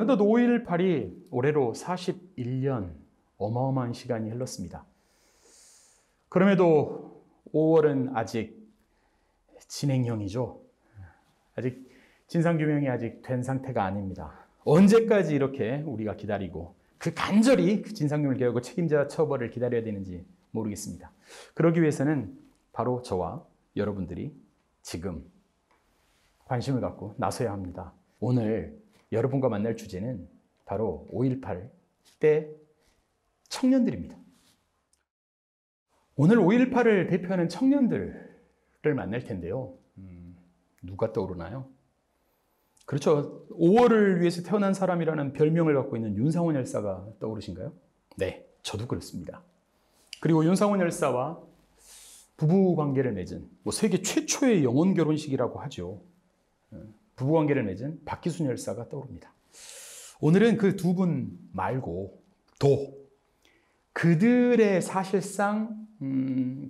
어느덧 5.18이 올해로 41년 어마어마한 시간이 흘렀습니다. 그럼에도 5월은 아직 진행형이죠. 아직 진상규명이 아직 된 상태가 아닙니다. 언제까지 이렇게 우리가 기다리고 간절히 진상규명을 기다리고 책임자 처벌을 기다려야 되는지 모르겠습니다. 그러기 위해서는 바로 저와 여러분들이 지금 관심을 갖고 나서야 합니다. 오늘 여러분과 만날 주제는 바로 5.18 때 청년들입니다. 오늘 5.18을 대표하는 청년들을 만날 텐데요. 누가 떠오르나요? 그렇죠. 5월을 위해서 태어난 사람이라는 별명을 갖고 있는 윤상원 열사가 떠오르신가요? 네, 저도 그렇습니다. 그리고 윤상원 열사와 부부 관계를 맺은 세계 최초의 영혼 결혼식이라고 하죠. 부부 관계를 맺은 박기순 열사가 떠오릅니다. 오늘은 그 두 분 말고 또 그들의 사실상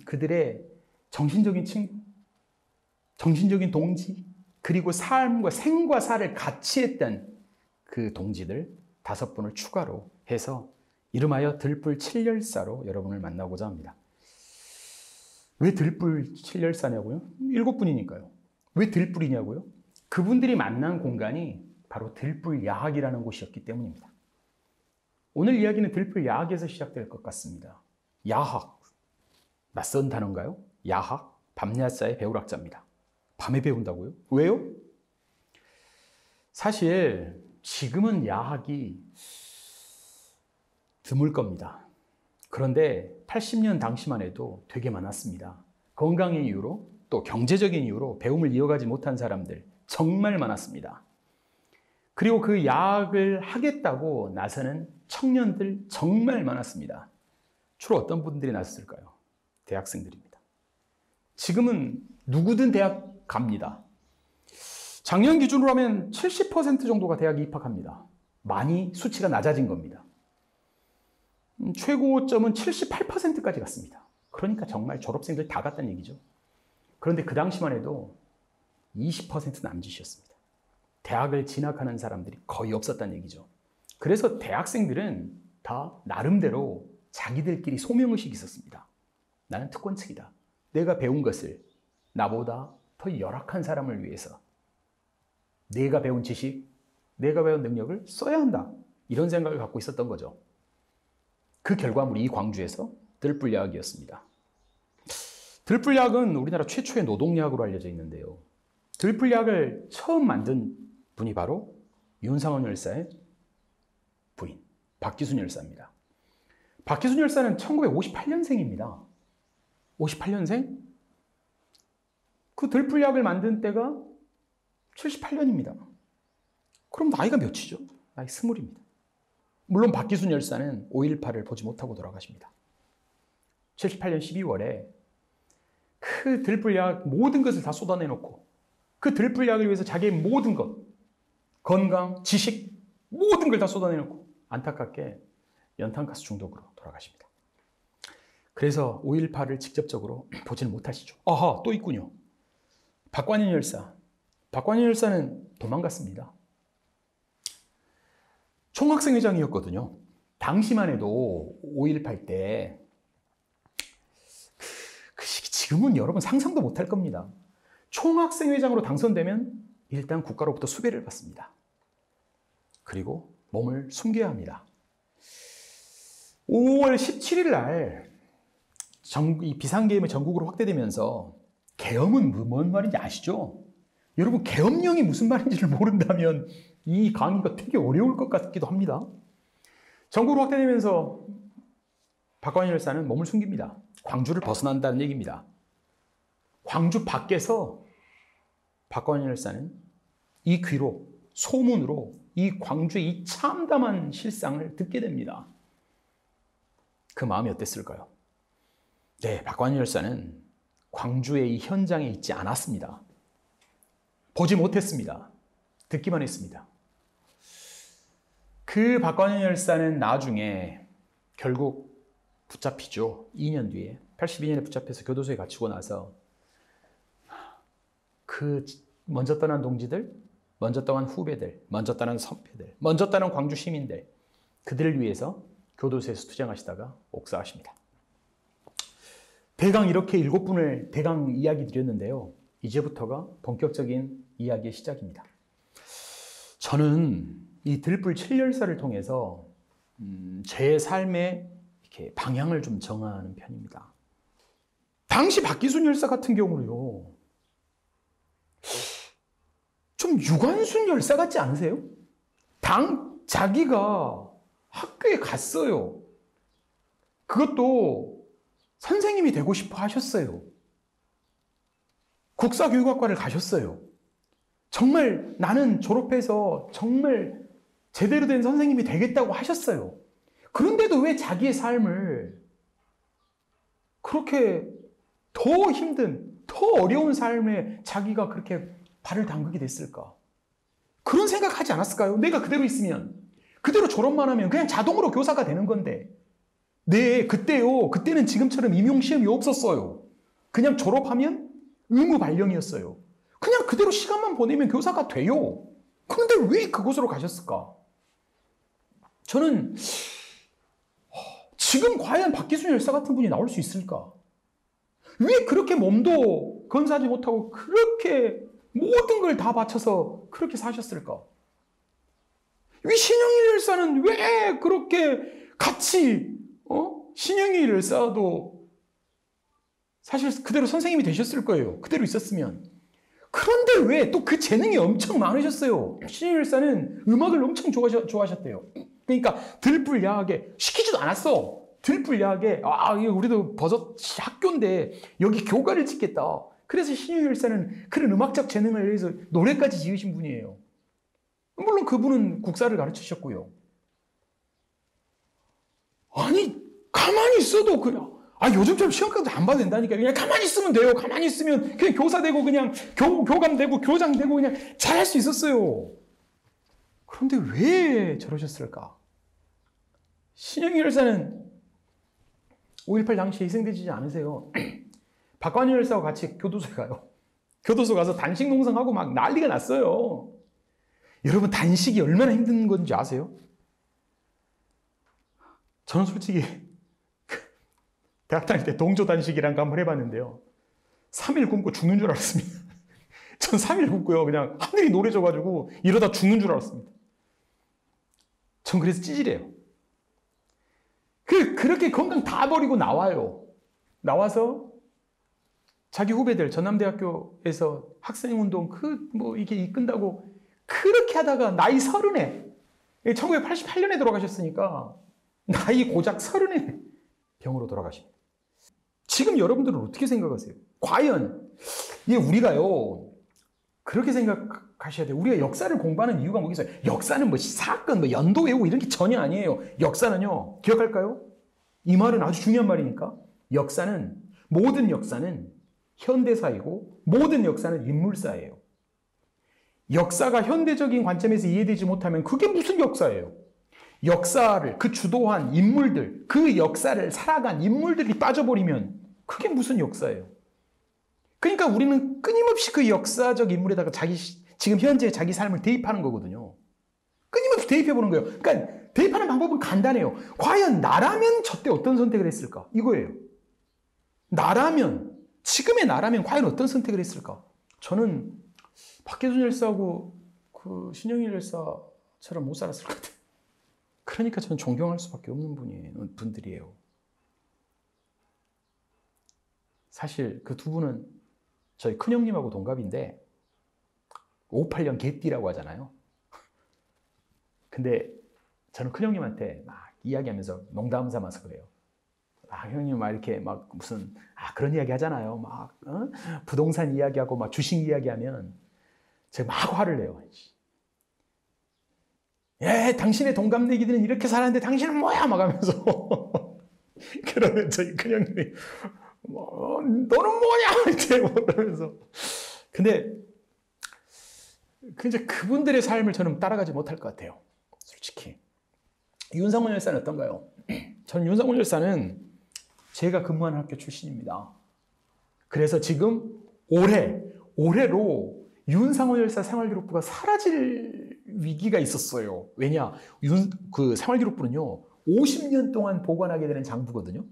그들의 정신적인 친구, 정신적인 동지, 그리고 삶과 생과 사를 같이 했던 그 동지들 5분을 추가로 해서 이름하여 들불 7열사로 여러분을 만나고자 합니다. 왜 들불 7열사냐고요? 7분이니까요. 왜 들불이냐고요? 그분들이 만난 공간이 바로 들불 야학이라는 곳이었기 때문입니다. 오늘 이야기는 들불 야학에서 시작될 것 같습니다. 야학, 낯선 단어인가요? 야학, 밤야자의 배울학자입니다. 밤에 배운다고요? 왜요? 사실 지금은 야학이 드물 겁니다. 그런데 80년 당시만 해도 되게 많았습니다. 건강의 이유로 또 경제적인 이유로 배움을 이어가지 못한 사람들 정말 많았습니다. 그리고 그 야학을 하겠다고 나서는 청년들 정말 많았습니다. 주로 어떤 분들이 나섰을까요? 대학생들입니다. 지금은 누구든 대학 갑니다. 작년 기준으로 하면 70% 정도가 대학에 입학합니다. 많이 수치가 낮아진 겁니다. 최고점은 78%까지 갔습니다. 그러니까 정말 졸업생들 다 갔다는 얘기죠. 그런데 그 당시만 해도 20% 남짓이었습니다. 대학을 진학하는 사람들이 거의 없었다는 얘기죠. 그래서 대학생들은 다 나름대로 자기들끼리 소명의식이 있었습니다. 나는 특권층이다. 내가 배운 것을 나보다 더 열악한 사람을 위해서 내가 배운 지식, 내가 배운 능력을 써야 한다. 이런 생각을 갖고 있었던 거죠. 그 결과물이 이 광주에서 들불야학이었습니다. 들불야학은 우리나라 최초의 노동야학으로 알려져 있는데요. 들불야학을 처음 만든 분이 바로 윤상원 열사의 부인 박기순 열사입니다. 박기순 열사는 1958년생입니다. 58년생? 그 들불야학을 만든 때가 78년입니다. 그럼 나이가 몇이죠? 나이 20입니다. 물론 박기순 열사는 5.18을 보지 못하고 돌아가십니다. 78년 12월에 그 들불야학 모든 것을 다 쏟아내놓고 그 들불야학을 위해서 자기의 모든 것, 건강, 지식, 모든 걸 다 쏟아내놓고 안타깝게 연탄가스 중독으로 돌아가십니다. 그래서 5.18을 직접적으로 보지는 못하시죠. 아하, 또 있군요. 박관인 열사. 박관인 열사는 도망갔습니다. 총학생회장이었거든요. 당시만 해도 5.18 때 그 시기 지금은 여러분 상상도 못할 겁니다. 총학생회장으로 당선되면 일단 국가로부터 수배를 받습니다. 그리고 몸을 숨겨야 합니다. 5월 17일 날 이 비상계엄이 전국으로 확대되면서 계엄은 뭔 말인지 아시죠? 여러분 계엄령이 무슨 말인지를 모른다면 이 강의가 되게 어려울 것 같기도 합니다. 전국으로 확대되면서 박관인 열사는 몸을 숨깁니다. 광주를 벗어난다는 얘기입니다. 광주 밖에서 박관인 열사는 이 귀로 소문으로 이 광주의 이 참담한 실상을 듣게 됩니다. 그 마음이 어땠을까요? 네, 박관인 열사는 광주의 이 현장에 있지 않았습니다. 보지 못했습니다. 듣기만 했습니다. 그 박관인 열사는 나중에 결국 붙잡히죠. 2년 뒤에 82년에 붙잡혀서 교도소에 갇히고 나서 그 먼저 떠난 동지들, 먼저 떠난 후배들, 먼저 떠난 선배들, 먼저 떠난 광주 시민들, 그들을 위해서 교도소에서 투쟁하시다가 옥사하십니다. 대강 이렇게 7분을 대강 이야기 드렸는데요. 이제부터가 본격적인 이야기의 시작입니다. 저는 이 들불 7열사를 통해서 제 삶의 이렇게 방향을 좀 정하는 편입니다. 당시 박기순 열사 같은 경우로요, 좀 유관순 열사 같지 않으세요? 자기가 학교에 갔어요. 그것도 선생님이 되고 싶어 하셨어요. 국사교육학과를 가셨어요. 정말 나는 졸업해서 정말 제대로 된 선생님이 되겠다고 하셨어요. 그런데도 왜 자기의 삶을 그렇게 더 힘든, 더 어려운 삶에 자기가 그렇게 발을 담그게 됐을까? 그런 생각하지 않았을까요? 내가 그대로 있으면, 그대로 졸업만 하면 그냥 자동으로 교사가 되는 건데. 네, 그때는 지금처럼 임용시험이 없었어요. 그냥 졸업하면 의무 발령이었어요. 그냥 그대로 시간만 보내면 교사가 돼요. 그런데 왜 그곳으로 가셨을까? 저는 지금 과연 박기순 열사 같은 분이 나올 수 있을까? 왜 그렇게 몸도 건사하지 못하고 그렇게 모든 걸 다 바쳐서 그렇게 사셨을까? 왜 신영일 열사는 왜 그렇게 같이 신영일 열사도 사실 그대로 선생님이 되셨을 거예요. 그대로 있었으면. 그런데 왜 또 그 재능이 엄청 많으셨어요. 신영일 열사는 음악을 엄청 좋아하셨대요. 그러니까 들불 야하게 시키지도 않았어. 들불 야하게 우리도 버섯 학교인데 여기 교가를 짓겠다. 그래서 신영일 열사는 그런 음악적 재능을 위해서 노래까지 지으신 분이에요. 물론 그분은 국사를 가르치셨고요. 아니 가만히 있어도 그냥 요즘처럼 시험까지 안 봐도 된다니까. 그냥 가만히 있으면 돼요. 가만히 있으면 그냥 교사 되고 그냥 교감 되고 교장 되고 그냥 잘할 수 있었어요. 그런데 왜 저러셨을까? 신영일 열사는 5.18 당시에 희생되지 않으세요. 박관일 열사와 같이 교도소에 가요. 교도소 가서 단식 농성하고 막 난리가 났어요. 여러분 단식이 얼마나 힘든 건지 아세요? 저는 솔직히 대학 다닐 때 동조 단식이란 거 한번 해봤는데요. 3일 굶고 죽는 줄 알았습니다. 전 3일 굶고요. 그냥 하늘이 노래져가지고 이러다 죽는 줄 알았습니다. 전 그래서 찌질해요. 그렇게 건강 다 버리고 나와요. 나와서 자기 후배들 전남대학교에서 학생운동 이게 이끈다고 그렇게 하다가 나이 30에 1988년에 돌아가셨으니까 나이 고작 30에 병으로 돌아가십니다. 지금 여러분들은 어떻게 생각하세요? 과연 우리가요 그렇게 생각하셔야 돼요. 우리가 역사를 공부하는 이유가 뭐겠어요? 역사는 사건, 연도 외우고 이런 게 전혀 아니에요. 역사는요, 기억할까요? 이 말은 아주 중요한 말이니까. 모든 역사는 현대사이고 모든 역사는 인물사예요. 역사가 현대적인 관점에서 이해되지 못하면 그게 무슨 역사예요? 역사를 주도한 인물들, 그 역사를 살아간 인물들이 빠져버리면 그게 무슨 역사예요? 그러니까 우리는 끊임없이 그 역사적 인물에다가 지금 현재 자기 삶을 대입하는 거거든요. 끊임없이 대입해보는 거예요. 그러니까 대입하는 방법은 간단해요. 과연 나라면 저때 어떤 선택을 했을까? 이거예요. 지금의 나라면 과연 어떤 선택을 했을까? 저는 박기순 열사하고 신영일 열사처럼 못 살았을 것 같아요. 그러니까 저는 존경할 수밖에 없는 분들이에요. 사실 그 두 분은 저희 큰형님하고 동갑인데 58년 개띠라고 하잖아요. 근데 저는 큰형님한테 막 이야기하면서 농담 삼아서 그래요. 형님 이렇게 무슨 그런 이야기 하잖아요. 부동산 이야기하고 주식 이야기하면 제가 막 화를 내요. 당신의 동갑내기들은 이렇게 살았는데 당신은 뭐야? 막 하면서. 그러면 저희 큰형님이 너는 뭐냐? 이제 그러면서. 근데 이제 그분들의 삶을 저는 따라가지 못할 것 같아요. 솔직히. 윤상원 열사는 어떤가요? 저는 윤상원 열사는 제가 근무하는 학교 출신입니다. 그래서 지금 올해로 윤상원 열사 생활기록부가 사라질 위기가 있었어요. 왜냐? 그 생활기록부는요, 50년 동안 보관하게 되는 장부거든요.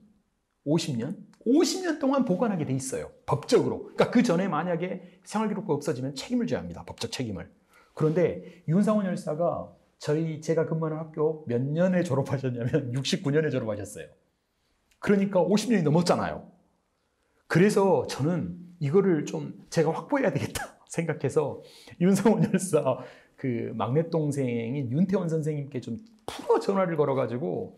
50년? 50년 동안 보관하게 돼 있어요. 법적으로. 그러니까 그 전에 만약에 생활기록부가 없어지면 책임을 져야 합니다. 법적 책임을. 그런데 윤상원 열사가 제가 근무하는 학교 몇 년에 졸업하셨냐면 69년에 졸업하셨어요. 그러니까 50년이 넘었잖아요. 그래서 저는 이거를 좀 제가 확보해야 되겠다 생각해서 윤상원 열사 그 막내 동생인 윤태원 선생님께 좀 풀어 전화를 걸어가지고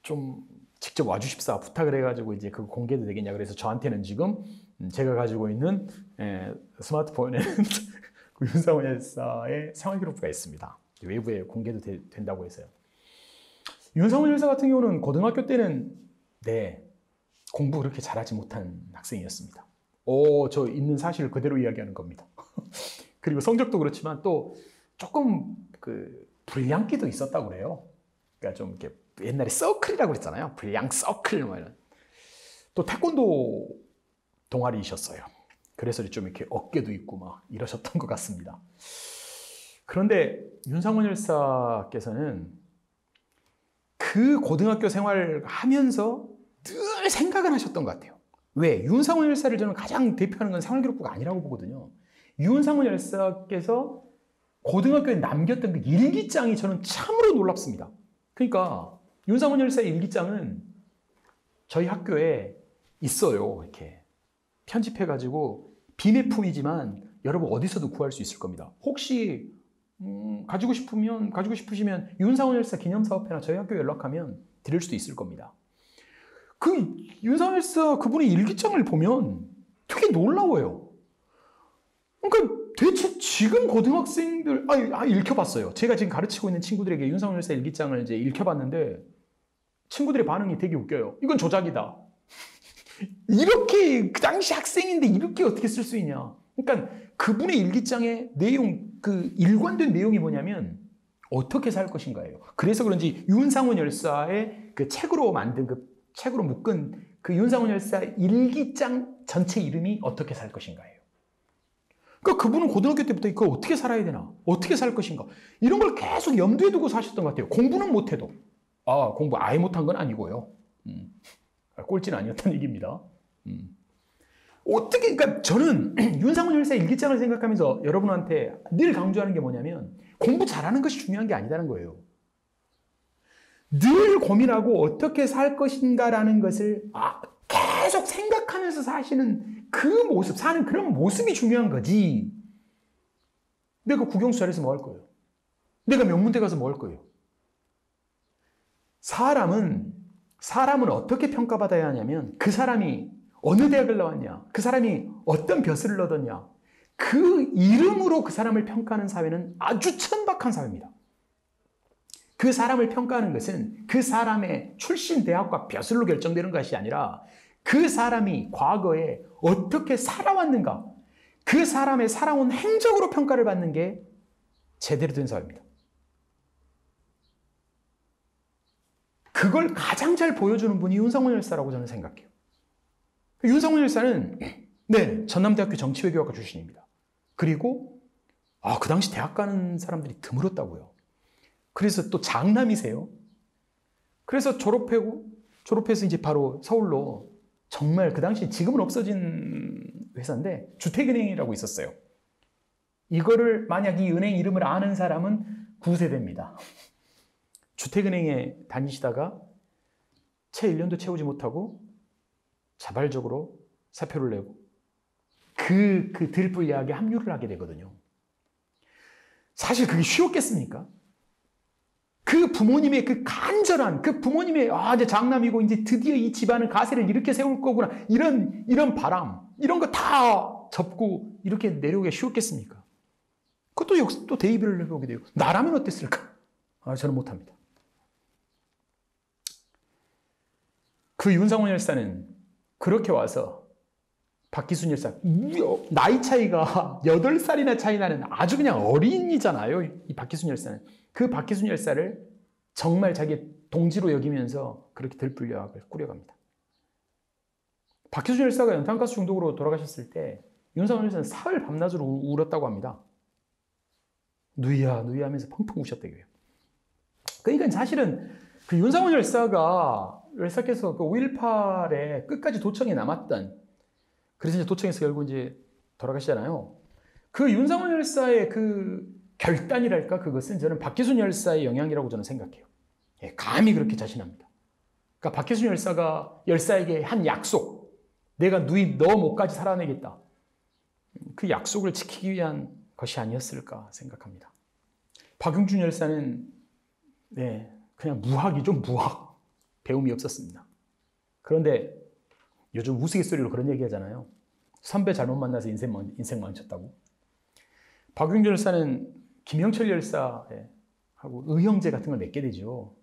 좀 직접 와주십사 부탁을 해가지고 이제 그거 공개도 되겠냐. 그래서 저한테는 지금 제가 가지고 있는 스마트폰에는 그 윤상원 열사의 생활기록부가 있습니다. 외부에 공개도 된다고 해서요. 윤상원 열사 같은 경우는 고등학교 때는 공부 그렇게 잘하지 못한 학생이었습니다. 저 있는 사실을 그대로 이야기하는 겁니다. 그리고 성적도 그렇지만 또 조금 그 불량기도 있었다고 그래요. 그러니까 좀 이렇게 옛날에 서클이라고 그랬잖아요. 불량 서클 뭐 이런. 또 태권도 동아리이셨어요. 그래서 좀 이렇게 어깨도 있고 막 이러셨던 것 같습니다. 그런데 윤상원 열사께서는 그 고등학교 생활을 하면서 늘 생각을 하셨던 것 같아요. 왜? 윤상원 열사를 저는 가장 대표하는 건 생활기록부가 아니라고 보거든요. 윤상원 열사께서 고등학교에 남겼던 그 일기장이 저는 참으로 놀랍습니다. 그러니까 윤상원 열사의 일기장은 저희 학교에 있어요. 이렇게 편집해가지고 비매품이지만 여러분 어디서도 구할 수 있을 겁니다. 혹시 가지고 싶으시면 윤상원 열사 기념사업회나 저희 학교에 연락하면 드릴 수도 있을 겁니다. 그 윤상원 열사 그분의 일기장을 보면 되게 놀라워요. 그러니까 대체 지금 고등학생들 읽혀봤어요. 제가 지금 가르치고 있는 친구들에게 윤상원 열사 일기장을 이제 읽혀봤는데 친구들의 반응이 되게 웃겨요. 이건 조작이다. 이렇게 그 당시 학생인데 이렇게 어떻게 쓸 수 있냐. 그러니까 그분의 일기장의 내용, 그 일관된 내용이 뭐냐면 어떻게 살 것인가예요. 그래서 그런지 윤상원 열사의 그 책으로 만든 책으로 묶은 그 윤상원 열사 일기장 전체 이름이 어떻게 살 것인가예요. 그러니까 그분은 고등학교 때부터 그걸 어떻게 살아야 되나, 어떻게 살 것인가 이런 걸 계속 염두에 두고 사셨던 것 같아요. 공부는 못해도. 공부 아예 못한 건 아니고요. 꼴찌는 아니었다는 얘기입니다. 그러니까 저는 윤상원 열사 일기장을 생각하면서 여러분한테 늘 강조하는 게 뭐냐면 공부 잘하는 것이 중요한 게 아니라는 거예요. 늘 고민하고 어떻게 살 것인가라는 것을 계속 생각하면서 사시는 그 모습, 사는 그런 모습이 중요한 거지. 내가 국영수 잘해서 뭐 할 거예요? 내가 명문대 가서 뭐 할 거예요? 사람은 어떻게 평가받아야 하냐면 그 사람이 어느 대학을 나왔냐, 그 사람이 어떤 벼슬을 얻었냐, 그 이름으로 그 사람을 평가하는 사회는 아주 천박한 사회입니다. 그 사람을 평가하는 것은 그 사람의 출신 대학과 벼슬로 결정되는 것이 아니라 그 사람이 과거에 어떻게 살아왔는가, 그 사람의 살아온 행적으로 평가를 받는 게 제대로 된 사회입니다. 그걸 가장 잘 보여주는 분이 윤상원 열사라고 저는 생각해요. 윤상원 열사는 전남대학교 정치외교학과 출신입니다. 그리고 그 당시 대학 가는 사람들이 드물었다고요. 그래서 또 장남이세요. 그래서 졸업해서 이제 바로 서울로 정말 그 당시 지금은 없어진 회사인데 주택은행이라고 있었어요. 이거를 만약 이 은행 이름을 아는 사람은 9세대입니다. 주택은행에 다니시다가 채 1년도 채우지 못하고 자발적으로 사표를 내고 그 들불야하게 합류를 하게 되거든요. 사실 그게 쉬웠겠습니까? 그 부모님의 그 간절한, 그 부모님의 이제 장남이고 이제 드디어 이 집안은 가세를 이렇게 세울 거구나, 이런 바람, 이런 거 다 접고 이렇게 내려오기가 쉬웠겠습니까? 그것도 역시 또 대입을 해보게 되고, 나라면 어땠을까? 저는 못합니다. 그 윤상원 열사는 그렇게 와서 박기순 열사, 나이 차이가 8살이나 차이 나는 아주 그냥 어린이잖아요. 이 박기순 열사는. 그 박기순 열사를 정말 자기 동지로 여기면서 그렇게 들불려학을 꾸려갑니다. 박기순 열사가 연탄가스 중독으로 돌아가셨을 때 윤상원 열사는 사흘 밤낮으로 울었다고 합니다. 누이야 누이야 하면서 펑펑 우셨대요. 그러니까 사실은 그 윤상원 열사께서 그 5.18에 끝까지 도청에 남았던, 그래서 이제 도청에서 결국 이제 돌아가시잖아요. 그 윤상원 열사의 그 결단이랄까, 그것은 저는 박기순 열사의 영향이라고 저는 생각해요. 예, 감히 그렇게 자신합니다. 그러니까 박기순 열사에게 한 약속, 내가 누이 너 목까지 살아내겠다. 그 약속을 지키기 위한 것이 아니었을까 생각합니다. 박용준 열사는 네, 그냥 무학이죠, 무학. 배움이 없었습니다. 그런데 요즘 우스갯소리로 그런 얘기 하잖아요. 선배 잘못 만나서 인생 망쳤다고. 박용준 열사는 김영철 열사하고 의형제 같은 걸 맺게 되죠.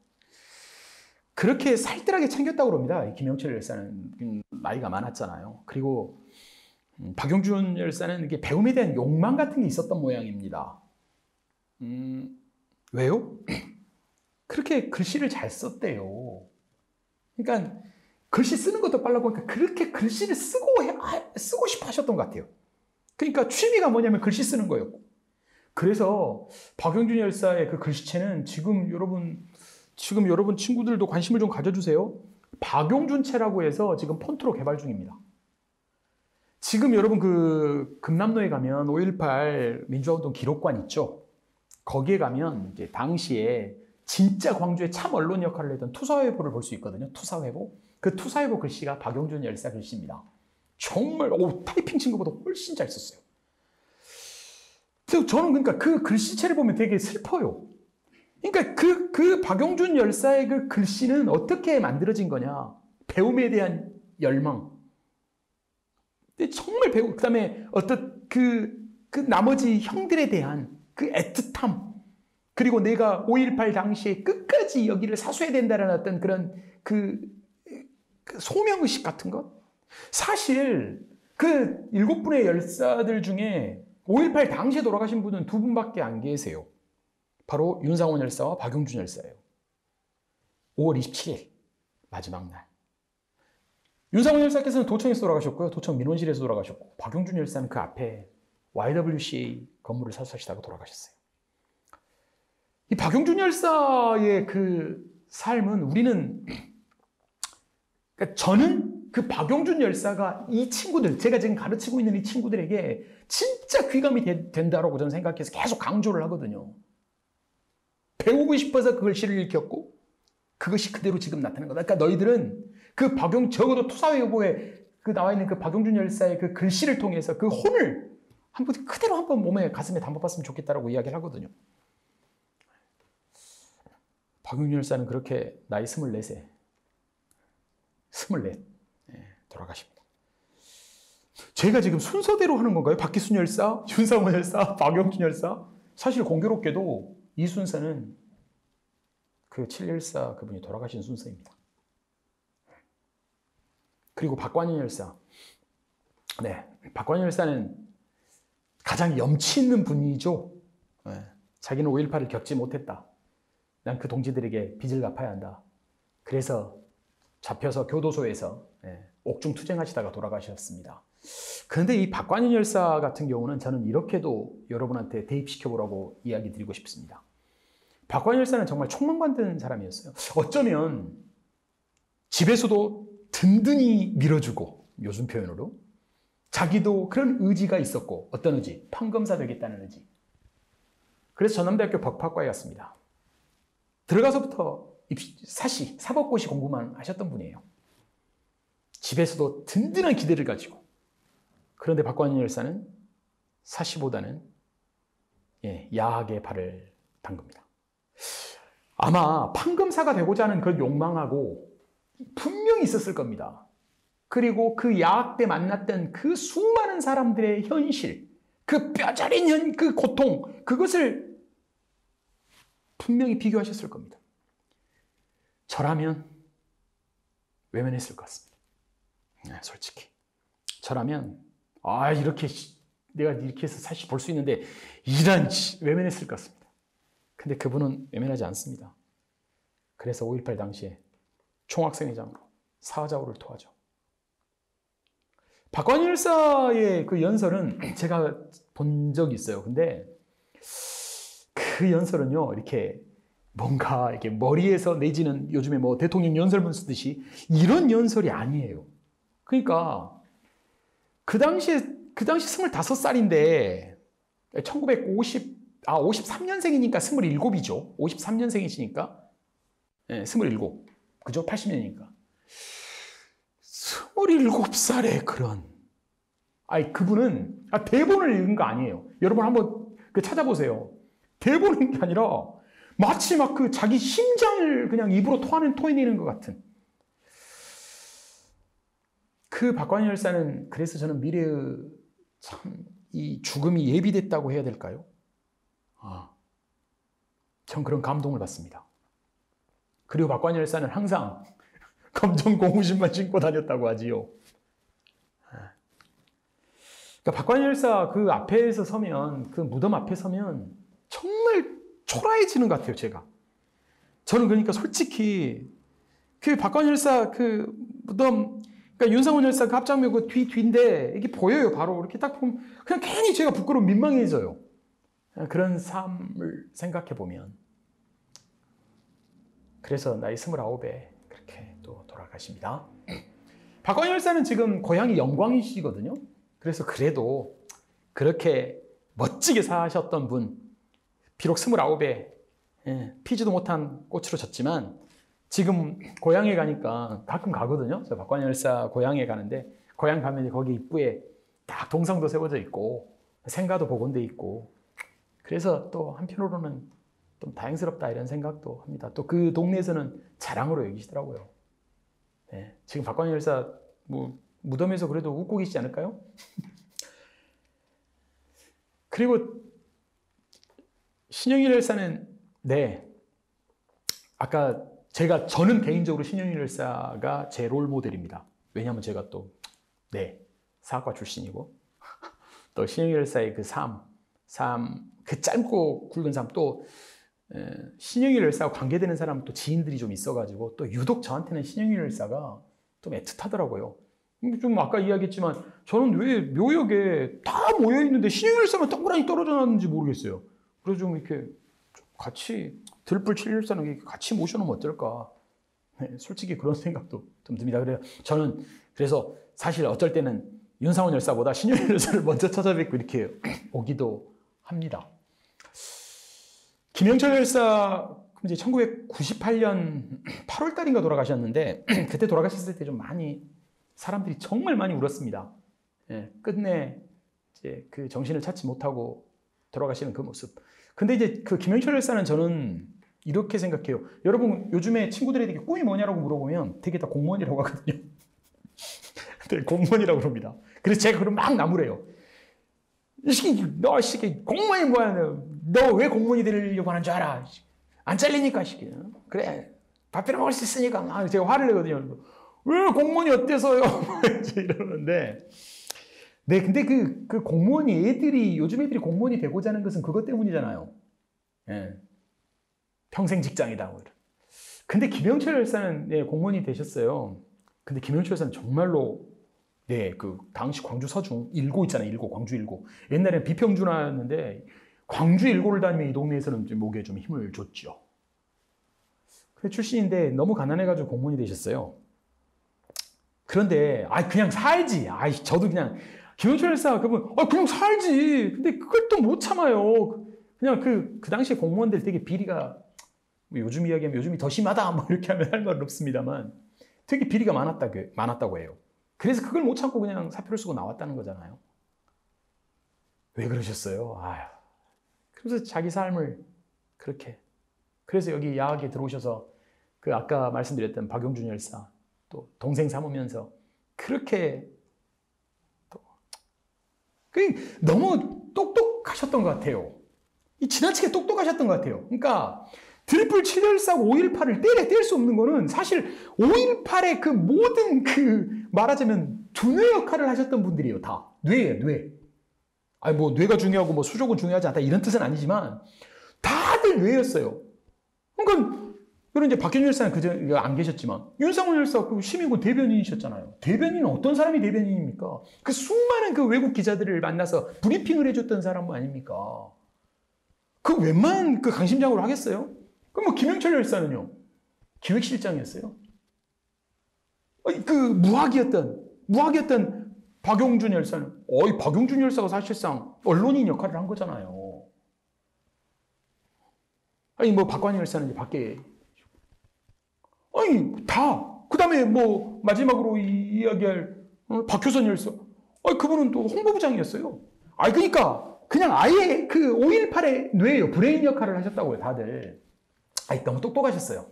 그렇게 살뜰하게 챙겼다고 합니다. 김영철 열사는 나이가 많았잖아요. 그리고 박용준 열사는 이게 배움에 대한 욕망 같은 게 있었던 모양입니다. 왜요? 그렇게 글씨를 잘 썼대요. 그러니까 글씨 쓰는 것도 빨라고 하니까 그렇게 글씨를 쓰고 싶어 하셨던 것 같아요. 그러니까 취미가 뭐냐면 글씨 쓰는 거였고. 그래서 박용준 열사의 그 글씨체는 지금 여러분 친구들도 관심을 좀 가져주세요. 박용준체라고 해서 지금 폰트로 개발 중입니다. 지금 여러분 그 금남로에 가면 5.18 민주화운동 기록관 있죠? 거기에 가면 이제 당시에 진짜 광주의 참 언론 역할을 했던 투사회보를 볼 수 있거든요. 투사회보. 그 투사회보 글씨가 박용준 열사 글씨입니다. 정말 타이핑 친 것보다 훨씬 잘 썼어요. 그래서 저는 그러니까 그 글씨체를 보면 되게 슬퍼요. 그러니까 그 박용준 열사의 그 글씨는 어떻게 만들어진 거냐? 배움에 대한 열망. 근데 정말 그다음에 어떤 그 나머지 형들에 대한 그 애틋함. 그리고 내가 5.18 당시에 끝까지 여기를 사수해야 된다는 어떤 그런 그 소명의식 같은 것? 사실 그 7분의 열사들 중에 5.18 당시에 돌아가신 분은 2분밖에 안 계세요. 바로 윤상원 열사와 박용준 열사예요. 5월 27일 마지막 날. 윤상원 열사께서는 도청에서 돌아가셨고요. 도청 민원실에서 돌아가셨고, 박용준 열사는 그 앞에 YWCA 건물을 사수하시다가 돌아가셨어요. 이 박용준 열사의 그 삶은 그러니까 저는 그 박용준 열사가 이 친구들, 제가 지금 가르치고 있는 이 친구들에게 진짜 귀감이 된다라고 저는 생각해서 계속 강조를 하거든요. 배우고 싶어서 그 글씨를 읽혔고 그것이 그대로 지금 나타나는 거다. 그러니까 너희들은 그 적어도 투사회보에 그 나와 있는 그 박용준 열사의 그 글씨를 통해서 그 혼을 그대로 한번 몸에 가슴에 담아봤으면 좋겠다라고 이야기를 하거든요. 박용준 열사는 그렇게 나이 24세, 24 돌아가십니다. 제가 지금 순서대로 하는 건가요? 박기순 열사, 윤상원 열사, 박용준 열사? 사실 공교롭게도 이 순서는 그 7열사 그분이 돌아가신 순서입니다. 그리고 박관인 열사. 네, 박관인 열사는 가장 염치 있는 분이죠. 네, 자기는 5.18을 겪지 못했다. 난 그 동지들에게 빚을 갚아야 한다. 그래서 잡혀서 교도소에서 옥중 투쟁하시다가 돌아가셨습니다. 그런데 이 박관인 열사 같은 경우는 저는 이렇게도 여러분한테 대입시켜보라고 이야기 드리고 싶습니다. 박관인 열사는 정말 촉망받는 사람이었어요. 어쩌면 집에서도 든든히 밀어주고, 요즘 표현으로 자기도 그런 의지가 있었고, 어떤 의지? 판검사 되겠다는 의지. 그래서 전남대학교 법학과에 갔습니다. 들어가서부터 사법고시 공부만 하셨던 분이에요. 집에서도 든든한 기대를 가지고. 그런데 박관인 열사는 사시보다는 야학에 발을 담급니다. 아마 판검사가 되고자 하는 그런 욕망하고 분명히 있었을 겁니다. 그리고 그 야학 때 만났던 그 수많은 사람들의 현실, 그 뼈저린 그 고통, 그것을 분명히 비교하셨을 겁니다. 저라면 외면했을 것 같습니다. 솔직히. 저라면, 내가 이렇게 해서 사실 볼 수 있는데, 외면했을 것 같습니다. 근데 그분은 외면하지 않습니다. 그래서 5.18 당시에 총학생회장으로 사자우를 토하죠. 박관일 열사의 그 연설은 제가 본 적이 있어요. 근데 그 연설은요, 이렇게 뭔가 이렇게 머리에서 내지는 요즘에 뭐 대통령 연설문 쓰듯이 이런 연설이 아니에요. 그러니까 그 당시 25살인데 53년생이니까 27이죠. 53년생이시니까. 네, 27. 그죠? 80년이니까. 27살의 그런. 아니, 그분은 대본을 읽은 거 아니에요. 여러분 한번 찾아보세요. 대본을 읽은 게 아니라 마치 막 그 자기 심장을 그냥 입으로 토해내는 것 같은. 그 박관일 열사는 그래서 저는 미래의 참 이 죽음이 예비됐다고 해야 될까요? 전 그런 감동을 받습니다. 그리고 박관일 열사는 항상 검정 고무신만 신고 다녔다고 하지요. 그러니까 박관일 열사 그 앞에서 서면, 그 무덤 앞에 서면 정말 초라해지는 것 같아요, 제가. 저는 그러니까 솔직히 그 박관일 열사 그 무덤, 그러니까 윤상원 열사 그 합장묘 그 뒤인데 이게 보여요. 바로 이렇게 딱 보면 그냥 괜히 제가 부끄러워 민망해져요. 그런 삶을 생각해 보면. 그래서 나이 29에 그렇게 또 돌아가십니다. 박관일 열사는 지금 고향이 영광이시거든요. 그래서 그래도 그렇게 멋지게 사셨던 분, 비록 29에 피지도 못한 꽃으로 졌지만 지금 고향에 가니까 가끔 가거든요. 저 박관일 열사 고향에 가는데 고향 가면 거기 입구에 딱 동상도 세워져 있고 생가도 복원돼 있고 그래서 또 한편으로는 좀 다행스럽다 이런 생각도 합니다. 또 그 동네에서는 자랑으로 여기시더라고요. 네, 지금 박관일 열사 무덤에서 그래도 웃고 계시지 않을까요? 그리고 신영일 열사는 아까 저는 개인적으로 신영일 열사가 제 롤 모델입니다. 왜냐하면 제가 또 사학과 출신이고 또 신영일 열사의 그 그 짧고 굵은 삶 또 신영일 열사와 관계되는 사람은 또 지인들이 좀 있어가지고 또 유독 저한테는 신영일 열사가 좀 애틋하더라고요. 좀 아까 이야기했지만 저는 왜 묘역에 다 모여있는데 신영일 열사만 동그라니 떨어져 나왔는지 모르겠어요. 그래서 좀 이렇게 같이 들불 칠 열사는 같이 모셔놓으면 어떨까. 솔직히 그런 생각도 좀 듭니다. 그래서 사실 어쩔 때는 윤상원 열사보다 신영일 열사를 먼저 찾아뵙고 이렇게 오기도 합니다. 김영철 열사 이제 1998년 8월 달인가 돌아가셨는데 그때 돌아가셨을 때 좀 많이 사람들이 정말 많이 울었습니다. 끝내 이제 그 정신을 찾지 못하고 돌아가시는 그 모습. 근데 이제 그 김영철 열사는 저는 이렇게 생각해요. 여러분 요즘에 친구들에게 꿈이 뭐냐라고 물어보면 되게 다 공무원이라고 하거든요. 네, 공무원이라고 그럽니다. 그래서 제가 그걸 막 나무래요. 너 공무원이 뭐야? 너 왜 공무원이 되려고 하는 줄 알아? 안 잘리니까 그래 밥이나 먹을 수 있으니까 막 제가 화를 내거든요. 왜 공무원이 어때서요? 이러는데 근데 그 공무원이 요즘 애들이 공무원이 되고자 하는 것은 그것 때문이잖아요. 평생 직장이다. 근데 김영철 열사는 공무원이 되셨어요. 근데 김영철 열사는 정말로 그 당시 광주 서중 일고 있잖아요. 일고 광주 일고. 옛날에는 비평준화였는데 광주 일고를 다니면 이 동네에서는 목에 좀 힘을 줬죠. 그 출신인데 너무 가난해가지고 공무원이 되셨어요. 그런데 그냥 살지. 저도 그냥 김영철 열사 그분 그냥 살지. 근데 그걸 또 못 참아요. 그냥 그 당시에 공무원들 되게 비리가 요즘 이야기하면 요즘이 더 심하다 뭐 이렇게 하면 할 말은 없습니다만 되게 비리가 많았다고 해요. 그래서 그걸 못 참고 그냥 사표를 쓰고 나왔다는 거잖아요. 왜 그러셨어요? 그래서 자기 삶을 그렇게. 그래서 여기 야학에 들어오셔서 그 아까 말씀드렸던 박용준 열사 또 동생 삼으면서 그렇게 너무 똑똑하셨던 것 같아요. 지나치게 똑똑하셨던 것 같아요. 그러니까 들불 7열사 5.18을 뗄 수 없는 거는 사실 5.18의 그 모든 말하자면 두뇌 역할을 하셨던 분들이에요. 다. 뇌예요, 뇌. 뭐 뇌가 중요하고 뭐 수족은 중요하지 않다 이런 뜻은 아니지만 다들 뇌였어요. 그러니까 그리고 이제 박현준 열사는 그저 안 계셨지만 윤상훈 열사 그 시민군 대변인이셨잖아요. 대변인은 어떤 사람이 대변인입니까? 그 수많은 그 외국 기자들을 만나서 브리핑을 해줬던 사람 아닙니까? 그 웬만한 그 강심장으로 하겠어요? 그럼 뭐 김영철 열사는요? 기획실장이었어요. 그 무학이었던 박용준 열사는 박용준 열사가 사실상 언론인 역할을 한 거잖아요. 아니 뭐 박관희 열사는 이제 밖에 그 다음에 뭐 마지막으로 이야기할 박효선 열사. 그분은 또 홍보부장이었어요. 그러니까 그냥 아예 그 5.18의 뇌예요. 브레인 역할을 하셨다고요, 다들. 너무 똑똑하셨어요.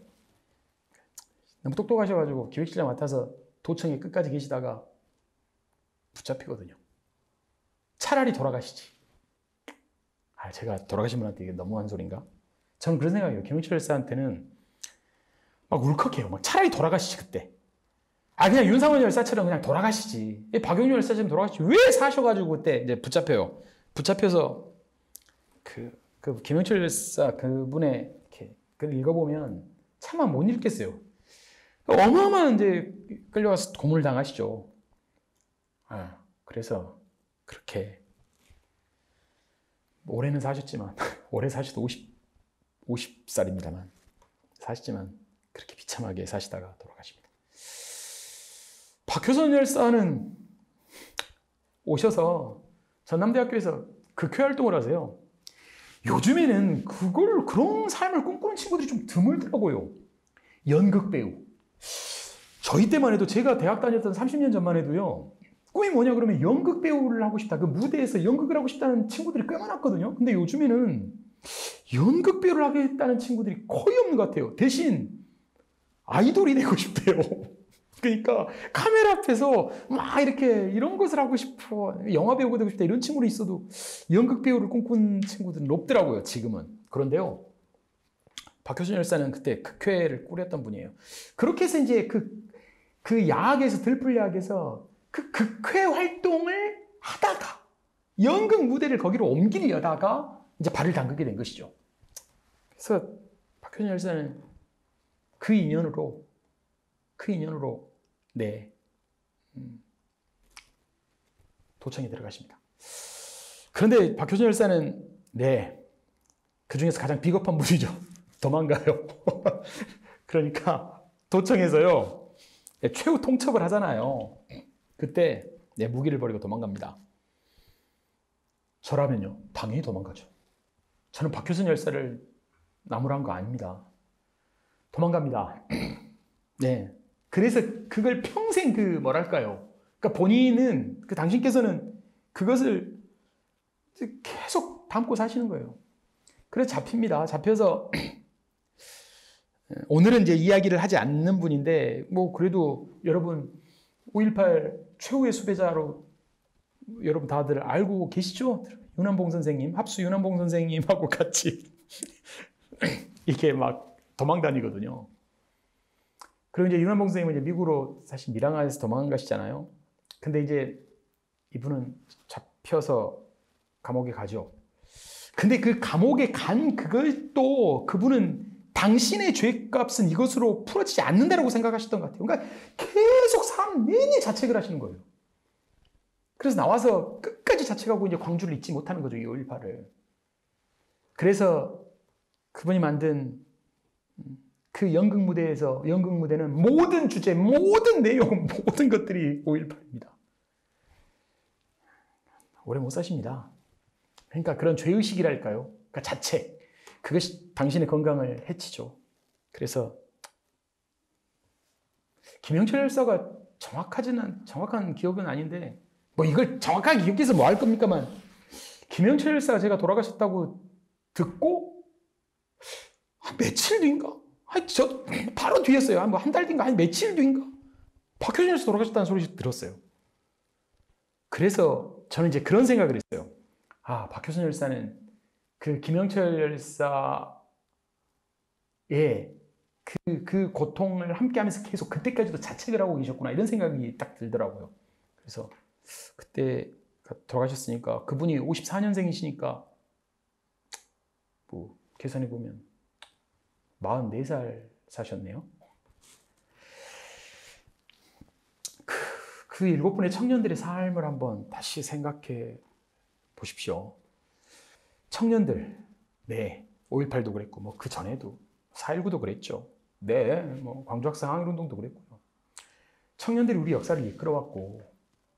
너무 똑똑하셔가지고 기획실장 맡아서 도청에 끝까지 계시다가 붙잡히거든요. 차라리 돌아가시지. 제가 돌아가신 분한테 이게 너무한 소린가? 저는 그런 생각이에요. 김영철 열사한테는 막 울컥해요. 차라리 돌아가시지, 그때. 그냥 윤상원 열사처럼 그냥 돌아가시지. 박용준 열사처럼 돌아가시지. 왜 사셔가지고 그때 이제 붙잡혀요. 붙잡혀서 그 김영철 열사 그분의 이렇게 글 읽어보면 차마 못 읽겠어요. 어마어마한 이제 끌려가서 고문을 당하시죠. 그래서 그렇게 올해는 사셨지만 올해 사셔도 50살입니다만 사셨지만 그렇게 비참하게 사시다가 돌아가십니다. 박효선 열사는 오셔서 전남대학교에서 극회 활동을 하세요. 요즘에는 그런 삶을 꿈꾸는 친구들이 좀 드물더라고요. 연극 배우. 저희 때만 해도 제가 대학 다녔던 30년 전만 해도요. 꿈이 뭐냐 그러면 연극 배우를 하고 싶다. 그 무대에서 연극을 하고 싶다는 친구들이 꽤 많았거든요. 근데 요즘에는 연극 배우를 하겠다는 친구들이 거의 없는 것 같아요. 대신 아이돌이 되고 싶대요. 그러니까 카메라 앞에서 막 이렇게 이런 것을 하고 싶어, 영화 배우가 되고 싶다 이런 친구도 있어도 연극 배우를 꿈꾼 친구들은 없더라고요, 지금은. 그런데요, 박효순 열사는 그때 극회를 꾸렸던 분이에요. 그렇게 해서 이제 그 야학에서, 들풀 야학에서 그 극회 활동을 하다가 연극 무대를 거기로 옮기려다가 이제 발을 담그게 된 것이죠. 그래서 박효순 열사는 그 인연으로 도청에 들어가십니다. 그런데 박효순 열사는 그 중에서 가장 비겁한 분이죠. 도망가요. 그러니까 도청에서요 최후 통첩을 하잖아요. 그때 무기를 버리고 도망갑니다. 저라면요 당연히 도망가죠. 저는 박효순 열사를 나무로 한 거 아닙니다. 도망갑니다. 그래서 그걸 평생 그러니까 본인은, 당신께서는 그것을 계속 담고 사시는 거예요. 그래서 잡힙니다. 잡혀서, 오늘은 이제 이야기를 하지 않는 분인데, 그래도 여러분, 5.18 최후의 수배자로 여러분 다들 알고 계시죠? 윤한봉 선생님, 합수 윤한봉 선생님하고 같이 이렇게 막 도망 다니거든요. 그리고 이제 윤한봉 선생님은 이제 미국으로 사실 밀항에서 도망가시잖아요. 근데 이제 이분은 잡혀서 감옥에 가죠. 근데 그 감옥에 간 그걸 또 그분은 당신의 죄값은 이것으로 풀어지지 않는다라고 생각하셨던 것 같아요. 그러니까 계속 사람 내내 자책을 하시는 거예요. 그래서 나와서 끝까지 자책하고 이제 광주를 잊지 못하는 거죠, 이 5.18을. 그래서 그분이 만든 그 연극 무대는 모든 주제, 모든 내용, 모든 것들이 5.18입니다. 오래 못 사십니다. 그러니까 그런 죄의식이랄까요? 그러니까 자책. 그것이 당신의 건강을 해치죠. 그래서 김영철 열사가 정확한 기억은 아닌데 이걸 정확하게 기억해서 뭐 할 겁니까만 김영철 열사가 제가 돌아가셨다고 듣고 며칠 뒤인가? 저 바로 뒤였어요. 한 달 뒤인가? 며칠 뒤인가? 박효준 열사 돌아가셨다는 소리 들었어요. 그래서 저는 이제 그런 생각을 했어요. 박효준 열사는 그 김영철 열사의 그 고통을 함께하면서 계속 그때까지도 자책을 하고 계셨구나 이런 생각이 딱 들더라고요. 그래서 그때 돌아가셨으니까 그분이 54년생이시니까 계산해 보면 44살 사셨네요. 그 7분의 청년들의 삶을 한번 다시 생각해 보십시오. 청년들, 네, 5.18도 그랬고, 뭐 그 전에도 4.19도 그랬죠. 네, 뭐 광주학생 항일운동도 그랬고요. 청년들이 우리 역사를 이끌어왔고,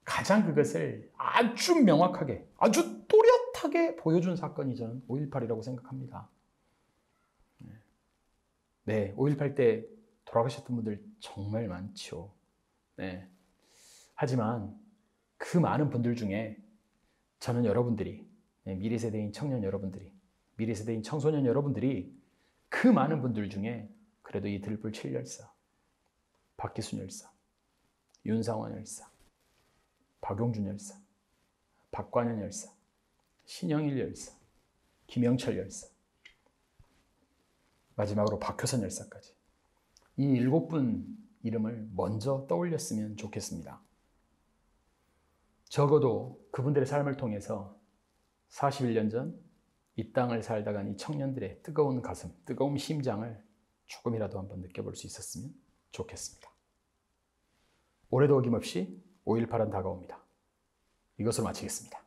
가장 그것을 아주 명확하게, 아주 또렷하게 보여준 사건이 저는 5.18이라고 생각합니다. 네, 5.18 때 돌아가셨던 분들 정말 많죠. 네. 하지만 그 많은 분들 중에 저는 여러분들이, 미래 세대인 청년 여러분들이, 미래 세대인 청소년 여러분들이 그 많은 분들 중에 그래도 이 들불 7열사, 박기순 열사, 윤상원 열사, 박용준 열사, 박관현 열사, 신영일 열사, 김영철 열사, 마지막으로 박효선 열사까지 이 7분 이름을 먼저 떠올렸으면 좋겠습니다. 적어도 그분들의 삶을 통해서 41년 전 이 땅을 살다 간 이 청년들의 뜨거운 가슴, 뜨거운 심장을 조금이라도 한번 느껴볼 수 있었으면 좋겠습니다. 올해도 어김없이 5.18은 다가옵니다. 이것으로 마치겠습니다.